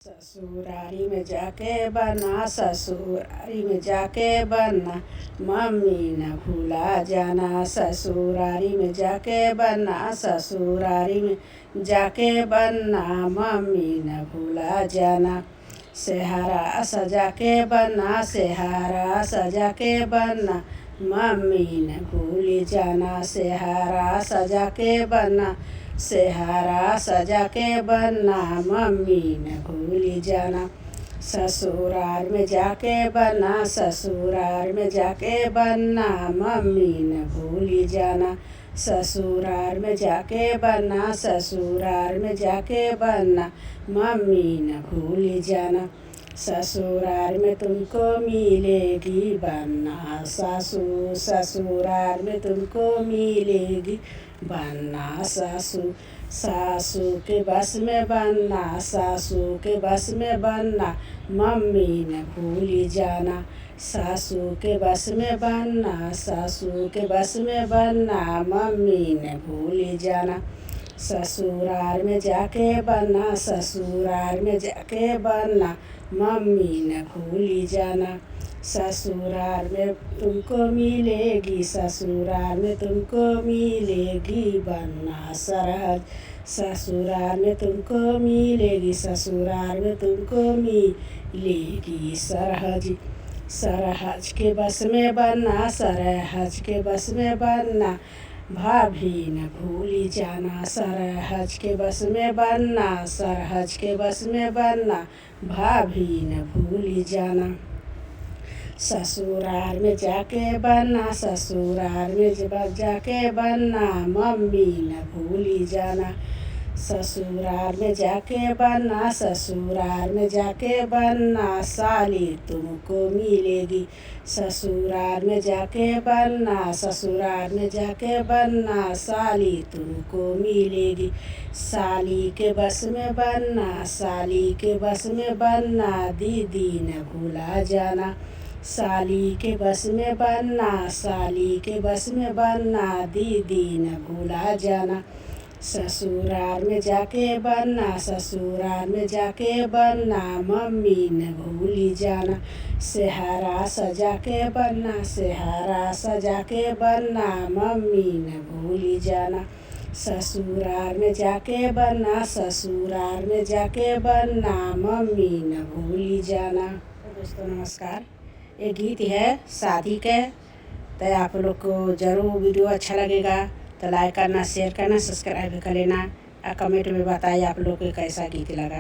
ससुरारी में जाके बना, ससुरारी में जाके बना, मम्मी न भूला जाना। ससुरारी में जाके बना, ससुरारी में जाके बना, मम्मी न भूला जाना। सेहारा सजा के बना, सेहारा सजा के बना, मम्मी न भूल जाना। सेहारा सजा के बना, सेहारा सजा के बना, मम्मी न भूल जाना। ससुराल में जाके बना, ससुराल में जाके बना, मम्मी न भूल जाना। ससुराल में जाके बना, ससुराल में जाके बना, मम्मी न भूल जाना। ससुराल में तुमको मिलेगी बन्ना सासू, ससुराल में तुमको मिलेगी बन्ना सासू। सासू के बस में बनना, सासू के बस में बनना, मम्मी न भूल जाना। सासू के बस में बनना, सासू के बस में बनना, मम्मी न भूल जाना। ससुराल में जाके बना, ससुराल में जाके बना, मम्मी न भूल जाना। ससुराल में तुमको मिलेगी, ससुराल में तुमको मिलेगी बन्ना सरहद। ससुराल में तुमको मिलेगी, ससुराल में तुमको मिलेगी सरहद। सरहज के बस में बनना, सरहज के बस में बनना, भाभी न भूल जाना। सरहज के बस में बनना, सरहज के बस में बनना, भाभी न भूल जाना। ससुराल में जाके बना, ससुराल में जाके बना, मम्मी न भूल जाना। ससुराल में जाके बना, ससुराल में जाके बना, साली तुमको मिलेगी। ससुराल में जाके बना, ससुराल में जाके बना, साली तुमको मिलेगी। साली के बस में बनना, साली के बस में बनना, दीदी न भूला जाना। साली के बस में बनना, साली के बस में बनना, दीदी न भूला जाना। ससुराल में जाके बनना, ससुराल में जाके बनना, मम्मी न भूल जाना। सेहारा सजा के बनना, सेहारा सजा के बनना, मम्मी न भूल जाना। ससुराल में जाके बनना, ससुराल में जाके बनना, मम्मी न भूल जाना। दोस्तों नमस्कार, ये गीत है शादी के। तो आप लोग को ज़रूर वीडियो अच्छा लगेगा तो लाइक करना, शेयर करना, सब्सक्राइब कर लेना और कमेंट में बताइए आप लोग को कैसा गीत लगा।